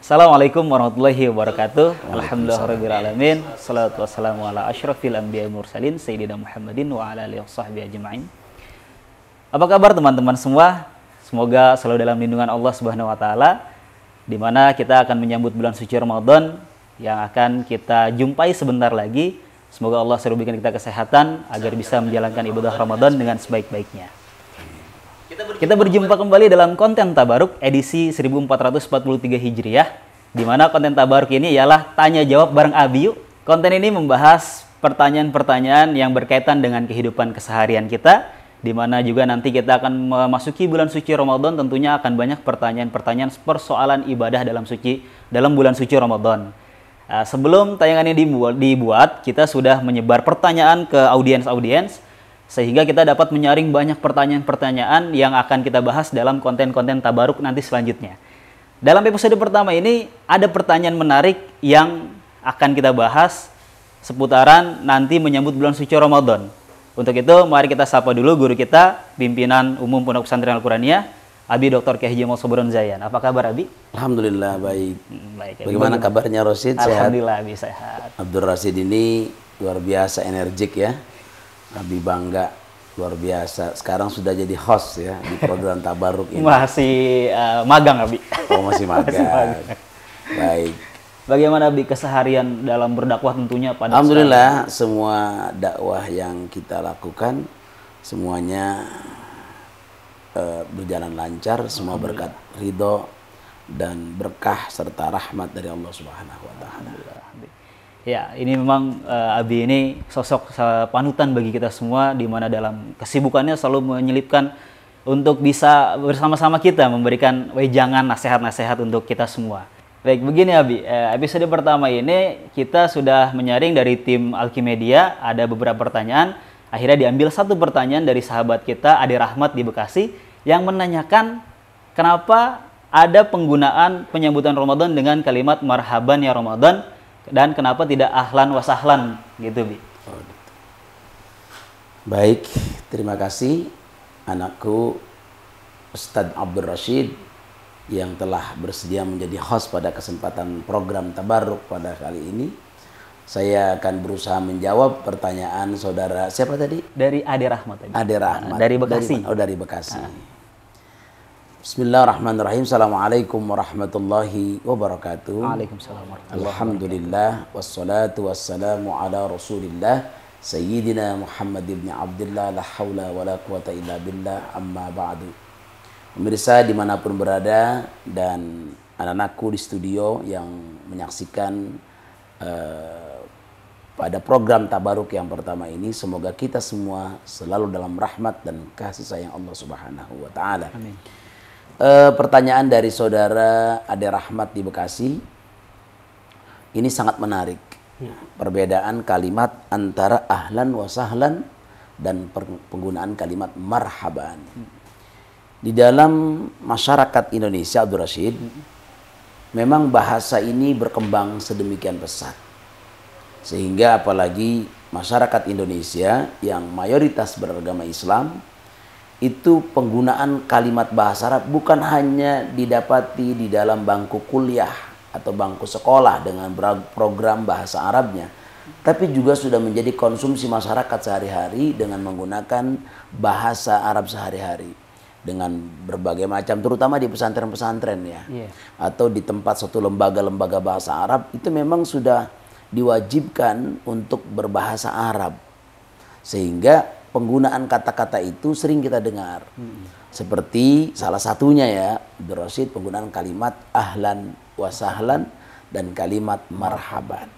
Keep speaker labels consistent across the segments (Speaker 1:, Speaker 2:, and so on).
Speaker 1: Assalamualaikum warahmatullahi wabarakatuh. Alhamdulillahirabbil alamin. Shalatu wassalamu ala asyrafil anbiya'i mursalin sayyidina Muhammadin wa ala alihi washabbihi ajmain. Apa kabar teman-teman semua? Semoga selalu dalam lindungan Allah Subhanahu wa taala, di mana kita akan menyambut bulan suci Ramadan yang akan kita jumpai sebentar lagi. Semoga Allah selalu berikan kita kesehatan agar bisa menjalankan ibadah Ramadan dengan sebaik-baiknya. Kita berjumpa kembali dalam konten Tabaruk edisi 1443 Hijriah, di mana konten Tabaruk ini ialah tanya jawab bareng Abi. Konten ini membahas pertanyaan-pertanyaan yang berkaitan dengan kehidupan keseharian kita, di mana juga nanti kita akan memasuki bulan suci Ramadan, tentunya akan banyak pertanyaan-pertanyaan persoalan ibadah dalam bulan suci Ramadan. Sebelum tayangan ini dibuat, kita sudah menyebar pertanyaan ke audiens, sehingga kita dapat menyaring banyak pertanyaan-pertanyaan yang akan kita bahas dalam konten-konten Tabaruk nanti selanjutnya. Dalam episode pertama ini ada pertanyaan menarik yang akan kita bahas seputaran nanti menyambut bulan suci Ramadan. Untuk itu mari kita sapa dulu guru kita, pimpinan umum Pondok Pesantren Al-Quraniyah, Abi Dr. Kiai Haji Muhammad Sobron Zayan. Apa kabar Abi?
Speaker 2: Alhamdulillah baik.
Speaker 1: Baik.
Speaker 2: Bagaimana kabarnya Rosid?
Speaker 1: Alhamdulillah Abi sehat.
Speaker 2: Abdul Rasid ini luar biasa energik ya. Abi bangga, luar biasa. Sekarang sudah jadi host ya di program Tabaruk ini.
Speaker 1: Masih magang Abi.
Speaker 2: Oh masih magang. Baik.
Speaker 1: Bagaimana Abi keseharian dalam berdakwah tentunya pada
Speaker 2: Alhamdulillah semua dakwah yang kita lakukan semuanya berjalan lancar, semua berkat ridho dan berkah serta rahmat dari Allah Subhanahu wa taala.
Speaker 1: Ya, ini memang Abi ini sosok panutan bagi kita semua, di mana dalam kesibukannya selalu menyelipkan untuk bisa bersama-sama kita memberikan wejangan nasihat-nasihat untuk kita semua. Baik, begini Abi, episode pertama ini kita sudah menyaring dari tim Alkimedia, ada beberapa pertanyaan. Akhirnya diambil satu pertanyaan dari sahabat kita, Ade Rahmat di Bekasi, yang menanyakan kenapa ada penggunaan penyambutan Ramadan dengan kalimat marhaban ya Ramadan, dan kenapa tidak ahlan wa sahlan gitu Bi.
Speaker 2: Baik, terima kasih anakku Ustadz Abdul Rashid yang telah bersedia menjadi host pada kesempatan program Tabaruk pada kali ini. Saya akan berusaha menjawab pertanyaan saudara siapa tadi?
Speaker 1: Dari Ade Rahmat tadi.
Speaker 2: Ade Rahmat.
Speaker 1: Dari Bekasi.
Speaker 2: Dari Bekasi. Bismillahirrahmanirrahim. Assalamualaikum warahmatullahi wabarakatuh.
Speaker 1: Waalaikumsalam warahmatullahi wabarakatuh.
Speaker 2: Alhamdulillah wassalatu wassalamu ala Rasulillah Sayyidina Muhammad ibn Abdullah la hawla wa la quwata illa billah amma ba'du. Pemirsa dimanapun berada dan anak-anakku di studio yang menyaksikan pada program Tabaruk yang pertama ini, semoga kita semua selalu dalam rahmat dan kasih sayang Allah Subhanahu wa taala.
Speaker 1: Amin.
Speaker 2: Pertanyaan dari saudara Ade Rahmat di Bekasi ini sangat menarik. Perbedaan kalimat antara ahlan wa sahlan dan penggunaan kalimat marhaban. Di dalam masyarakat Indonesia, Abdul Rashid, memang bahasa ini berkembang sedemikian pesat. Sehingga apalagi masyarakat Indonesia yang mayoritas beragama Islam, itu penggunaan kalimat bahasa Arab bukan hanya didapati di dalam bangku kuliah atau bangku sekolah dengan program bahasa Arabnya, tapi juga sudah menjadi konsumsi masyarakat sehari-hari dengan menggunakan bahasa Arab sehari-hari dengan berbagai macam, terutama di pesantren-pesantren ya, atau di tempat suatu lembaga-lembaga bahasa Arab itu memang sudah diwajibkan untuk berbahasa Arab, sehingga penggunaan kata-kata itu sering kita dengar. Seperti salah satunya ya, Abdul Rashid, penggunaan kalimat ahlan wa sahlan dan kalimat marhaban.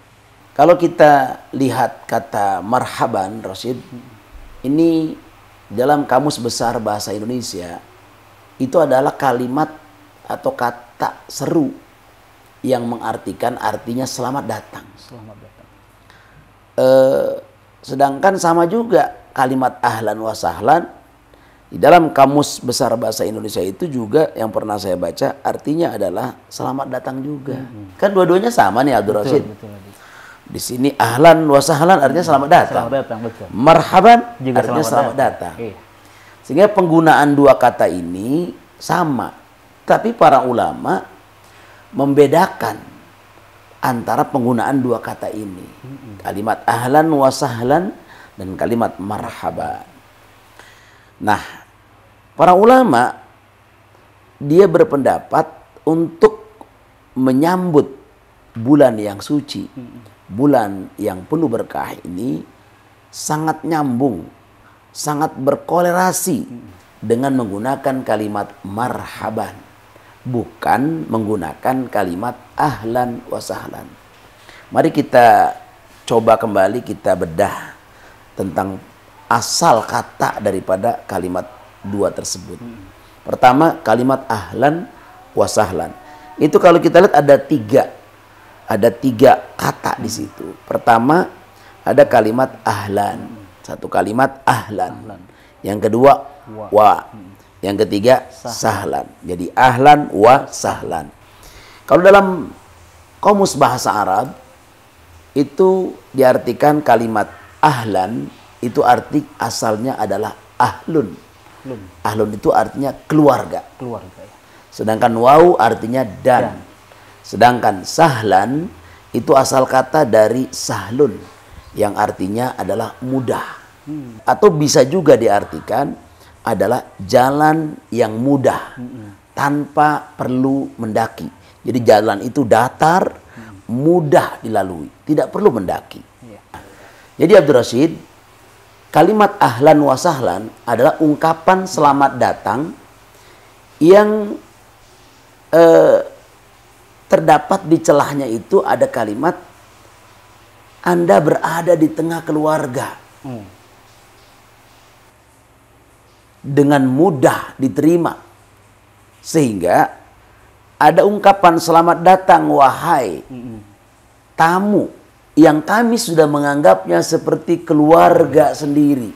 Speaker 2: Kalau kita lihat kata marhaban, Rashid, ini dalam Kamus Besar Bahasa Indonesia itu adalah kalimat atau kata seru yang mengartikan artinya selamat datang.
Speaker 1: Selamat datang.
Speaker 2: Sedangkan sama juga kalimat ahlan wa sahlan di dalam Kamus Besar Bahasa Indonesia itu juga yang pernah saya baca artinya adalah selamat datang juga. Kan dua-duanya sama nih Abdul Rashid.
Speaker 1: Betul.
Speaker 2: Di sini ahlan wa sahlan artinya selamat datang.
Speaker 1: Selamat datang, betul.
Speaker 2: Marhaban
Speaker 1: Juga
Speaker 2: artinya selamat datang.
Speaker 1: Iya.
Speaker 2: Sehingga penggunaan dua kata ini sama. Tapi para ulama membedakan antara penggunaan dua kata ini. Kalimat ahlan wa sahlan dan kalimat marhaban. Nah, para ulama dia berpendapat untuk menyambut bulan yang suci, bulan yang penuh berkah ini sangat nyambung, sangat berkolerasi dengan menggunakan kalimat marhaban, bukan menggunakan kalimat ahlan wa sahlan. Mari kita coba kembali kita bedah tentang asal kata daripada kalimat dua tersebut. Pertama, kalimat ahlan wa sahlan. Itu kalau kita lihat ada tiga kata di situ. Pertama, ada kalimat ahlan. Satu kalimat ahlan. Yang kedua, wa. Yang ketiga, sahlan. Jadi ahlan wa sahlan. Kalau dalam kamus bahasa Arab, itu diartikan kalimat ahlan, itu arti asalnya adalah ahlun. Ahlun itu artinya keluarga.
Speaker 1: Ya.
Speaker 2: Sedangkan waw artinya dan. Sedangkan sahlan itu asal kata dari sahlun yang artinya adalah mudah. Atau bisa juga diartikan adalah jalan yang mudah tanpa perlu mendaki. Jadi jalan itu datar, mudah dilalui, tidak perlu mendaki. Jadi Abdul Rashid, kalimat ahlan wa sahlan adalah ungkapan selamat datang yang terdapat di celahnya itu ada kalimat Anda berada di tengah keluarga. Dengan mudah diterima. Sehingga ada ungkapan selamat datang wahai tamu yang kami sudah menganggapnya seperti keluarga sendiri.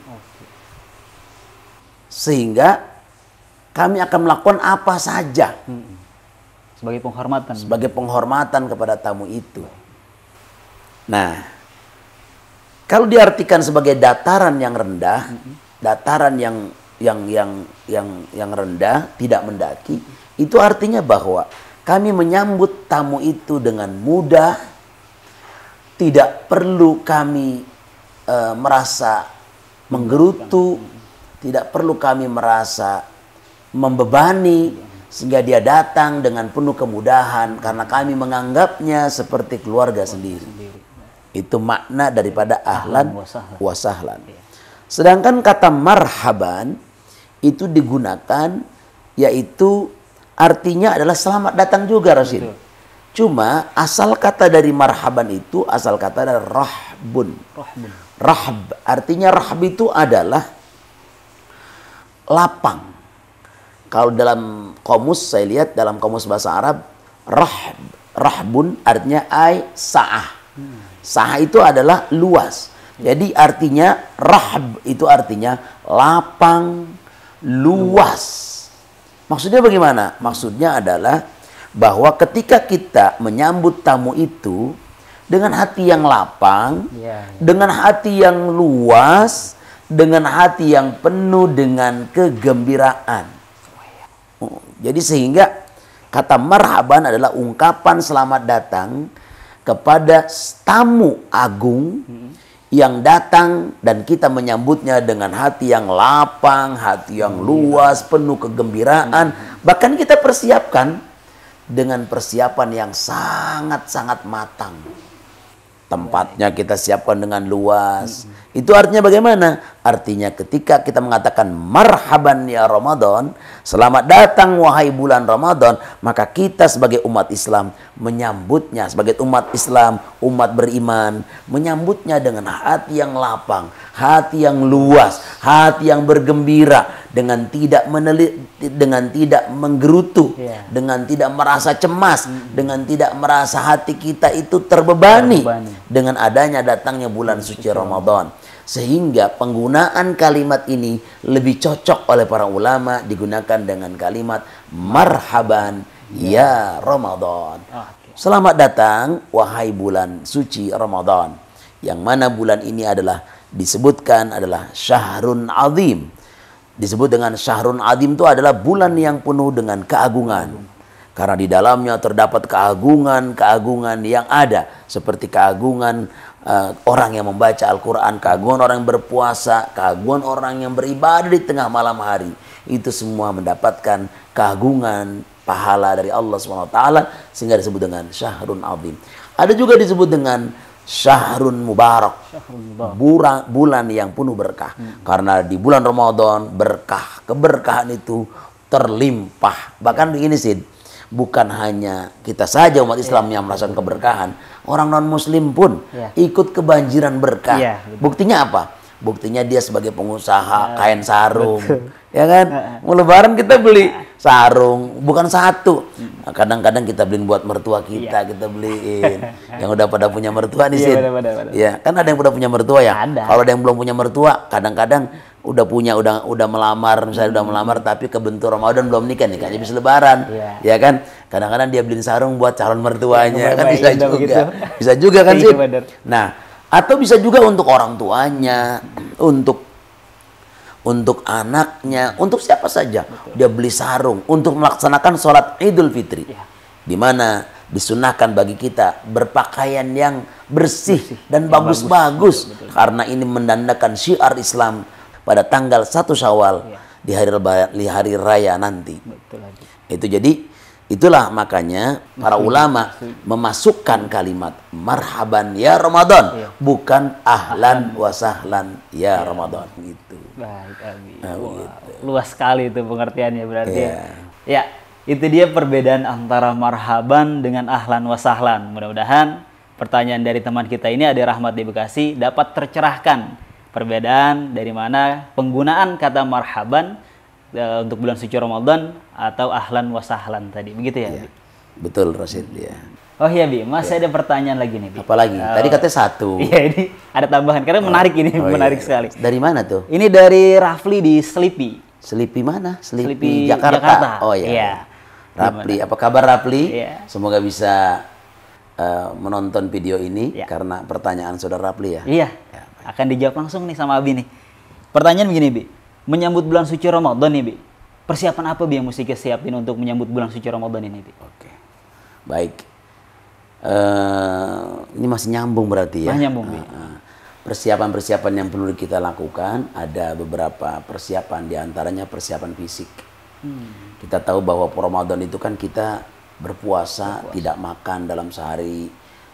Speaker 2: Sehingga kami akan melakukan apa saja.
Speaker 1: Sebagai penghormatan.
Speaker 2: Sebagai penghormatan kepada tamu itu. Nah, kalau diartikan sebagai dataran yang rendah, dataran yang rendah, tidak mendaki, itu artinya bahwa kami menyambut tamu itu dengan mudah, tidak perlu kami merasa menggerutu, tidak perlu kami merasa membebani, sehingga dia datang dengan penuh kemudahan karena kami menganggapnya seperti keluarga sendiri. Itu makna daripada ahlan wa sahlan. Sedangkan kata marhaban itu digunakan, yaitu artinya adalah selamat datang juga, Rashid. Cuma asal kata dari marhaban itu asal kata dari rahbun. Rahb artinya rahb itu adalah lapang. Kalau dalam komus saya lihat dalam komus bahasa Arab, rahbun artinya sa'ah. Sa'ah itu adalah luas. Jadi artinya rahb itu artinya lapang, luas. Maksudnya bagaimana? Maksudnya adalah bahwa ketika kita menyambut tamu itu dengan hati yang lapang, dengan hati yang luas, dengan hati yang penuh dengan kegembiraan. Jadi sehingga kata marhaban adalah ungkapan selamat datang kepada tamu agung yang datang dan kita menyambutnya dengan hati yang lapang, hati yang luas, penuh kegembiraan. Bahkan kita persiapkan dengan persiapan yang sangat-sangat matang. Tempatnya kita siapkan dengan luas. Itu artinya bagaimana? Artinya ketika kita mengatakan marhaban ya Ramadan, selamat datang wahai bulan Ramadan, maka kita sebagai umat Islam menyambutnya, sebagai umat Islam, umat beriman, menyambutnya dengan hati yang lapang, hati yang luas, hati yang bergembira, dengan tidak dengan tidak menggerutu, dengan tidak merasa cemas, dengan tidak merasa hati kita itu terbebani dengan adanya datangnya bulan suci Ramadan. Sehingga penggunaan kalimat ini lebih cocok oleh para ulama digunakan dengan kalimat marhaban ya Ramadan. Selamat datang wahai bulan suci Ramadan. Yang mana bulan ini adalah disebutkan adalah syahrun azim. Disebut dengan syahrun azim itu adalah bulan yang penuh dengan keagungan, Karena di dalamnya terdapat keagungan-keagungan yang ada. Seperti keagungan orang yang membaca Al-Quran, keagungan orang yang berpuasa, keagungan orang yang beribadah di tengah malam hari. Itu semua mendapatkan keagungan pahala dari Allah SWT, sehingga disebut dengan syahrun azim. Ada juga disebut dengan syahrun mubarak, bulan yang penuh berkah. Karena di bulan Ramadan berkah, keberkahan itu terlimpah. Bahkan begini sih, bukan hanya kita saja umat Islam yang merasakan keberkahan, orang non muslim pun ikut kebanjiran berkah. Buktinya apa? Buktinya dia sebagai pengusaha kain sarung, ya kan? Mau lebaran kita beli sarung, bukan satu. Kadang-kadang kita beliin buat mertua kita, kita beliin. Yang udah pada punya mertua nih sih. Ya, kan ada yang udah punya mertua ya. Kalau ada yang belum punya mertua, kadang-kadang udah punya, udah melamar, misalnya udah melamar tapi kebentur Ramadan belum nikah, nikahnya bisa lebaran. Ya kan? Kadang-kadang dia beliin sarung buat calon mertuanya, kan bisa juga. Bisa juga kan sih? Nah, atau bisa juga untuk orang tuanya, untuk anaknya, untuk siapa saja. Dia beli sarung untuk melaksanakan sholat Idul Fitri. Di mana disunahkan bagi kita berpakaian yang bersih dan bagus-bagus. Karena ini menandakan syiar Islam pada tanggal 1 Syawal di hari raya nanti. Itu jadi, itulah makanya para ulama memasukkan kalimat marhaban ya Ramadan, bukan ahlan wa sahlan ya Ramadan gitu.
Speaker 1: Baik, Abi. Luas sekali itu pengertiannya berarti. Ya, itu dia perbedaan antara marhaban dengan ahlan wa sahlan. Mudah-mudahan pertanyaan dari teman kita ini, Ade Rahmat di Bekasi, dapat tercerahkan perbedaan dari mana penggunaan kata marhaban untuk bulan suci Ramadan atau ahlan wa sahlan tadi. Begitu ya, Bi?
Speaker 2: Betul, Rasid, ya.
Speaker 1: Oh iya, Bi, masih ada pertanyaan lagi nih, Bi.
Speaker 2: Apa lagi? Tadi katanya satu.
Speaker 1: Iya, ini ada tambahan karena menarik ini, menarik sekali.
Speaker 2: Dari mana tuh?
Speaker 1: Ini dari Rafli di Selipi.
Speaker 2: Selipi mana?
Speaker 1: Selipi
Speaker 2: Jakarta. Oh iya.
Speaker 1: Iya.
Speaker 2: Rafli, apa kabar Rafli?
Speaker 1: Iya.
Speaker 2: Semoga bisa menonton video ini karena pertanyaan saudara Rafli ya.
Speaker 1: Iya. Akan dijawab langsung nih sama Abi nih. Pertanyaan begini, Bi. Menyambut bulan suci Ramadan nih, Bi. Persiapan apa, Bi, yang mesti kita siapin untuk menyambut bulan suci Ramadan ini, Bi?
Speaker 2: Oke. Baik. Ini masih nyambung berarti ya.
Speaker 1: Masih nyambung, Bi.
Speaker 2: Persiapan-persiapan yang perlu kita lakukan, ada beberapa persiapan, diantaranya persiapan fisik. Kita tahu bahwa Ramadan itu kan kita berpuasa, tidak makan dalam sehari,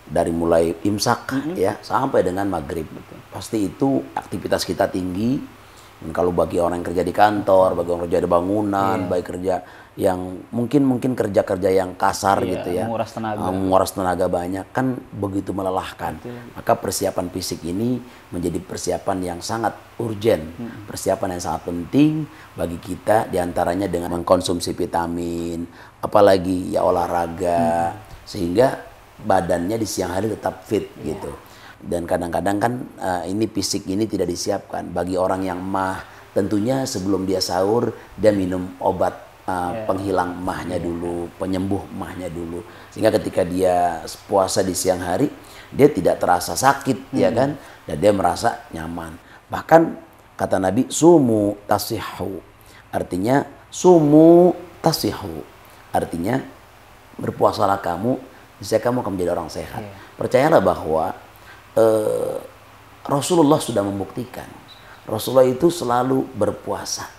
Speaker 2: dari mulai imsak ya sampai dengan maghrib. Pasti itu aktivitas kita tinggi. Dan kalau bagi orang yang kerja di kantor, bagi orang kerja di bangunan, bagi kerja yang mungkin kerja-kerja yang kasar gitu ya, menguras tenaga banyak, kan begitu melelahkan. Maka persiapan fisik ini menjadi persiapan yang sangat urgen, persiapan yang sangat penting bagi kita, diantaranya dengan mengkonsumsi vitamin, apalagi ya olahraga, sehingga badannya di siang hari tetap fit gitu. Dan kadang-kadang kan ini fisik ini tidak disiapkan. Bagi orang yang mah, tentunya sebelum dia sahur dia minum obat penghilang mahnya dulu, penyembuh mahnya dulu, sehingga ketika dia puasa di siang hari dia tidak terasa sakit, ya kan, dan dia merasa nyaman. Bahkan kata Nabi, sumu tasihu, artinya sumu tasihu, artinya berpuasalah kamu, misalnya kamu akan menjadi orang sehat. Percayalah bahwa Rasulullah sudah membuktikan. Rasulullah itu selalu berpuasa.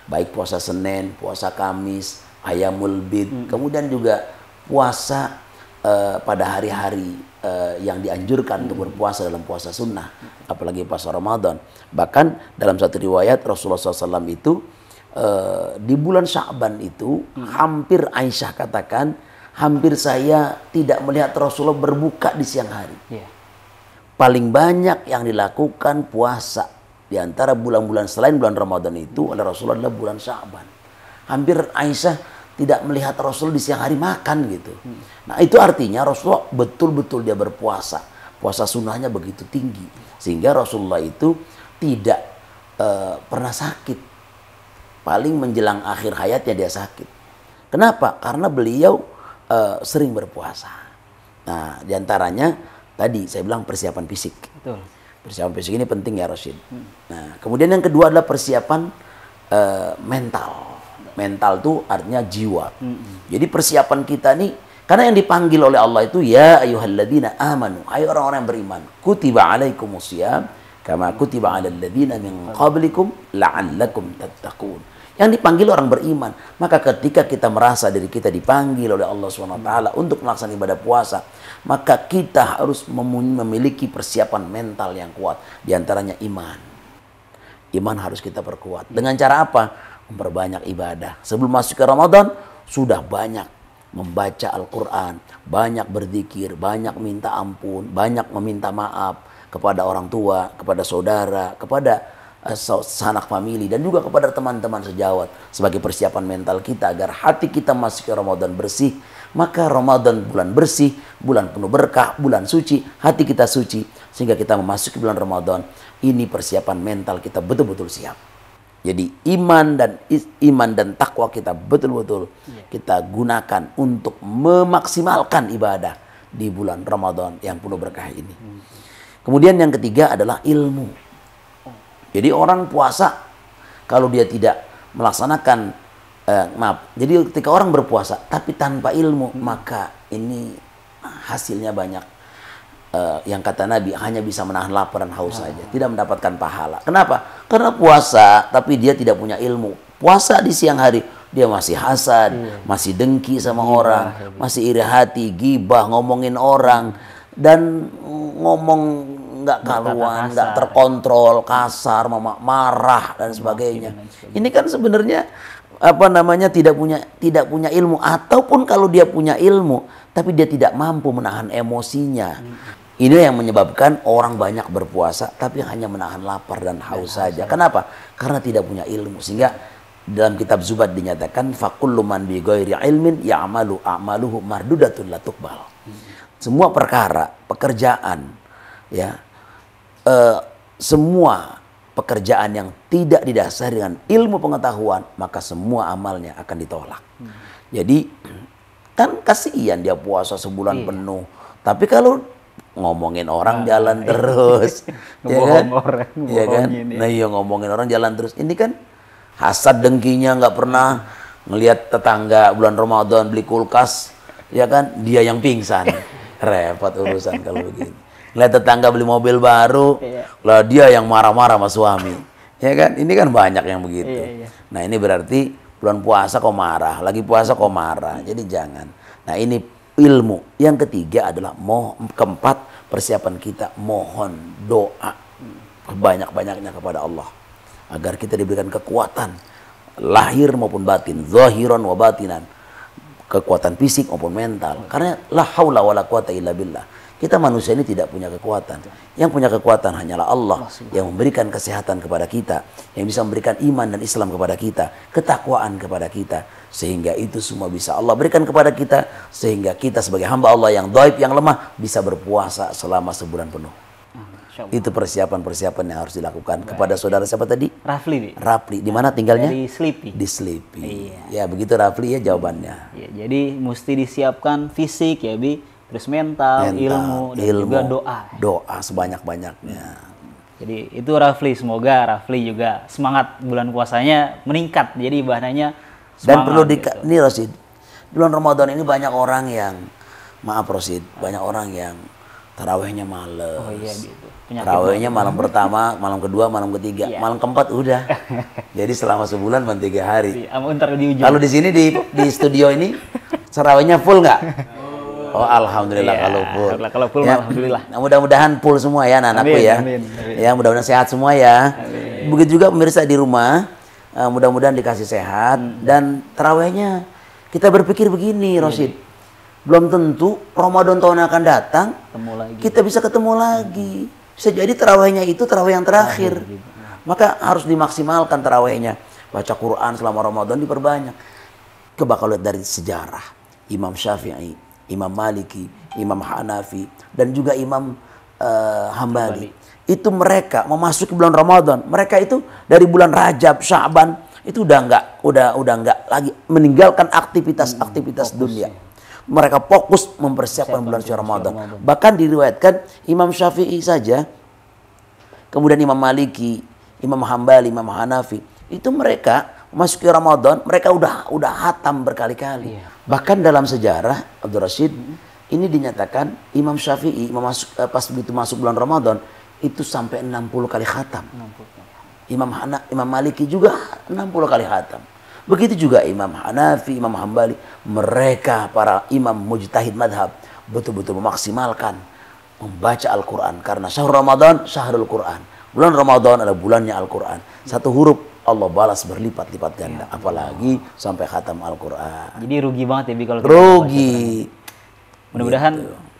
Speaker 2: Baik puasa Senin, puasa Kamis, Ayamul Bid, kemudian juga puasa pada hari-hari yang dianjurkan untuk berpuasa dalam puasa sunnah, apalagi puasa Ramadan. Bahkan dalam satu riwayat Rasulullah SAW itu di bulan Sya'ban itu hampir Aisyah katakan, hampir saya tidak melihat Rasulullah berbuka di siang hari. Paling banyak yang dilakukan puasa di antara bulan-bulan selain bulan Ramadan itu oleh Rasulullah adalah bulan Sya'ban. Hampir Aisyah tidak melihat Rasul di siang hari makan gitu. Nah itu artinya Rasulullah betul-betul dia berpuasa. Puasa sunnahnya begitu tinggi. Sehingga Rasulullah itu tidak pernah sakit. Paling menjelang akhir hayatnya dia sakit. Kenapa? Karena beliau sering berpuasa. Nah diantaranya tadi saya bilang persiapan fisik.
Speaker 1: Betul.
Speaker 2: Persiapan fisik ini penting ya Rashid. Nah kemudian yang kedua adalah persiapan mental. mental tuh artinya jiwa. Jadi persiapan kita nih, karena yang dipanggil oleh Allah itu ya ayyuhalladzina amanu, hai orang-orang yang beriman, kutiba alaikumusiyam kama kutiba alal ladzina min qablikum la'allakum tattaqun. Yang dipanggil orang beriman. Maka ketika kita merasa diri kita dipanggil oleh Allah SWT untuk melaksanakan ibadah puasa, maka kita harus memiliki persiapan mental yang kuat. Di antaranya iman. Iman harus kita perkuat. Dengan cara apa? Memperbanyak ibadah. Sebelum masuk ke Ramadan, sudah banyak membaca Al-Quran, banyak berzikir, banyak minta ampun, banyak meminta maaf kepada orang tua, kepada saudara, kepada sanak famili, dan juga kepada teman-teman sejawat sebagai persiapan mental kita agar hati kita masuk ke Ramadan bersih. Maka Ramadan bulan bersih, bulan penuh berkah, bulan suci, hati kita suci sehingga kita memasuki bulan Ramadan. Ini persiapan mental kita betul-betul siap. Jadi iman dan takwa kita betul-betul kita gunakan untuk memaksimalkan ibadah di bulan Ramadan yang penuh berkah ini. Kemudian yang ketiga adalah ilmu. Jadi orang puasa kalau dia tidak melaksanakan jadi ketika orang berpuasa tapi tanpa ilmu, maka ini hasilnya banyak. Yang kata Nabi hanya bisa menahan lapar dan haus saja, tidak mendapatkan pahala. Kenapa? Karena puasa tapi dia tidak punya ilmu. Puasa di siang hari dia masih hasad, masih dengki sama orang, masih iri hati, gibah, ngomongin orang, dan ngomong nggak karuan, nggak terkontrol, kasar, marah dan sebagainya. Ini kan sebenarnya tidak punya ilmu, ataupun kalau dia punya ilmu tapi dia tidak mampu menahan emosinya. Ini yang menyebabkan orang banyak berpuasa tapi hanya menahan lapar dan haus saja. Kenapa? Karena tidak punya ilmu. Sehingga dalam kitab Zubat dinyatakan fakullu man bi ghairi ilmin ya'malu a'maluhu mardudatun la tuqbal. Semua perkara, pekerjaan, ya, semua pekerjaan yang tidak didasari dengan ilmu pengetahuan, maka semua amalnya akan ditolak. Jadi kan kasihan dia puasa sebulan penuh, tapi kalau ngomongin orang jalan terus, ya kan? Ya kan? Nah iya, ngomongin orang jalan terus. Ini kan hasad dengkinya, nggak pernah ngelihat tetangga bulan Ramadan beli kulkas, ya kan? Dia yang pingsan, repot urusan kalau begini. Ngelihat tetangga beli mobil baru, lah dia yang marah-marah sama suami, ya kan? Ini kan banyak yang begitu. Nah ini berarti bulan puasa kok marah, lagi puasa kok marah. Jadi jangan. Nah ini ilmu. Yang ketiga adalah keempat persiapan kita mohon doa banyak-banyaknya kepada Allah agar kita diberikan kekuatan lahir maupun batin, zahiran wa batinan, kekuatan fisik maupun mental. Karena la haula wala quwata illa billah. Kita manusia ini tidak punya kekuatan. Yang punya kekuatan hanyalah Allah yang memberikan kesehatan kepada kita, yang bisa memberikan iman dan Islam kepada kita, ketakwaan kepada kita. Sehingga itu semua bisa Allah berikan kepada kita, sehingga kita sebagai hamba Allah yang dhaif, yang lemah, bisa berpuasa selama sebulan penuh. Itu persiapan-persiapan yang harus dilakukan. Kepada saudara siapa tadi?
Speaker 1: Rafli.
Speaker 2: Rafli. Di mana tinggalnya?
Speaker 1: Di Sleepy.
Speaker 2: Di Sleepy. Ya begitu Rafli ya jawabannya.
Speaker 1: Ya, jadi mesti disiapkan fisik ya Bi, terus mental, ilmu, dan juga doa.
Speaker 2: Doa sebanyak-banyaknya.
Speaker 1: Jadi itu Rafli, semoga Rafli juga semangat bulan puasanya meningkat. Jadi ibadahnya semangat.
Speaker 2: Dan perlu nih Rosid, bulan Ramadan ini banyak orang yang, maaf Rosid, banyak orang yang tarawehnya males. Oh iya gitu. Tarawehnya malam pertama, malam kedua, malam ketiga, malam keempat udah. Jadi selama sebulan cuma 3 hari. Kalau di sini di studio ini tarawehnya full nggak? Oh alhamdulillah kalau full.
Speaker 1: Kalau full ya, alhamdulillah.
Speaker 2: Mudah-mudahan full semua ya anak-anakku ya. Amin. Ya mudah-mudahan sehat semua ya. Amin. Begitu juga pemirsa di rumah, mudah-mudahan dikasih sehat dan tarawehnya kita berpikir begini Rosid. Belum tentu Ramadan tahun yang akan datang kita bisa ketemu lagi. Bisa jadi tarawehnya itu taraweh yang terakhir. Maka harus dimaksimalkan tarawehnya. Baca Quran selama Ramadan diperbanyak. Coba kalau lihat dari sejarah Imam Syafi'i, Imam Maliki, Imam Hanafi, dan juga Imam Hambali. Itu mereka memasuki bulan Ramadan. Mereka itu dari bulan Rajab, Sya'ban itu udah enggak lagi meninggalkan aktivitas dunia. Mereka fokus mempersiapkan bulan suci Ramadan. Bahkan diriwayatkan Imam Syafi'i saja, kemudian Imam Maliki, Imam Hambali, Imam Hanafi, itu mereka masuki Ramadan, mereka udah hatam berkali-kali. Bahkan dalam sejarah Abdul Rashid, ini dinyatakan Imam Syafi'i pas begitu masuk bulan Ramadan itu sampai 60 kali khatam. Imam Maliki juga 60 kali khatam. Begitu juga Imam Hanafi, Imam Hambali, mereka para imam mujtahid madhab betul-betul memaksimalkan membaca Al-Quran. Karena syahrul Ramadan, syahrul Quran. Bulan Ramadan adalah bulannya Al-Quran. Satu huruf Allah balas berlipat-lipat ganda. Apalagi sampai khatam Al-Quran.
Speaker 1: Jadi rugi banget ya Bi kalau
Speaker 2: rugi.
Speaker 1: Mudah-mudahan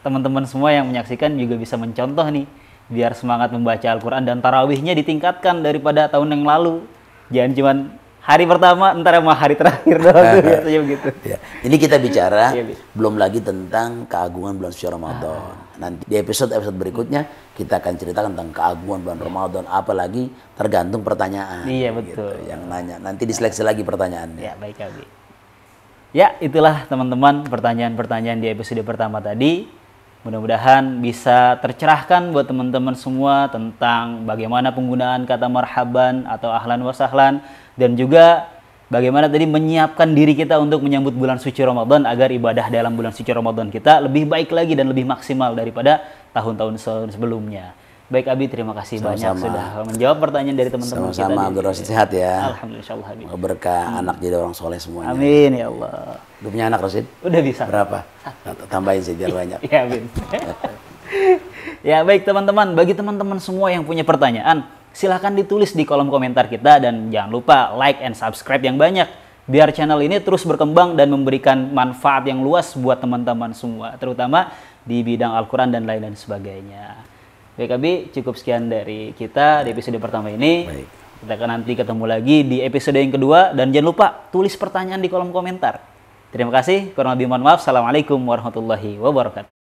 Speaker 1: teman-teman semua yang menyaksikan juga bisa mencontoh nih. Biar semangat membaca Al-Quran dan tarawihnya ditingkatkan daripada tahun yang lalu. Jangan cuman hari pertama, ntar sama hari terakhir doang tuh biasanya begitu.
Speaker 2: Ya. Ini kita bicara belum lagi tentang keagungan bulan suci Ramadan. Nanti di episode berikutnya kita akan ceritakan tentang keagungan bulan Ramadan. Apalagi tergantung pertanyaan.
Speaker 1: Iya betul.
Speaker 2: Gitu, yang nanya. Nanti diseleksi lagi pertanyaannya.
Speaker 1: Ya baik Abi. Ya itulah teman-teman pertanyaan-pertanyaan di episode pertama tadi. Mudah-mudahan bisa tercerahkan buat teman-teman semua tentang bagaimana penggunaan kata marhaban atau ahlan wa sahlan. Dan juga bagaimana tadi menyiapkan diri kita untuk menyambut bulan suci Ramadan agar ibadah dalam bulan suci Ramadan kita lebih baik lagi dan lebih maksimal daripada tahun-tahun sebelumnya. Baik Abi, terima kasih banyak sudah menjawab pertanyaan dari teman-teman kita.
Speaker 2: Sama-sama, Abdul Rashid, sehat ya.
Speaker 1: Alhamdulillah insyaallah Abi.
Speaker 2: Berkah anak jadi orang soleh semuanya.
Speaker 1: Amin ya Allah.
Speaker 2: Udah punya anak Rashid?
Speaker 1: Udah bisa.
Speaker 2: Berapa? Tambahin sih biar banyak.
Speaker 1: Ya Amin. Ya baik teman-teman, bagi teman-teman semua yang punya pertanyaan, silahkan ditulis di kolom komentar kita dan jangan lupa like and subscribe yang banyak biar channel ini terus berkembang dan memberikan manfaat yang luas buat teman-teman semua, terutama di bidang Al-Quran dan lain-lain sebagainya. Baik Abi, cukup sekian dari kita di episode pertama ini.
Speaker 2: Baik.
Speaker 1: Kita akan nanti ketemu lagi di episode yang kedua dan jangan lupa tulis pertanyaan di kolom komentar. Terima kasih, kurang lebih mohon maaf. Assalamualaikum warahmatullahi wabarakatuh.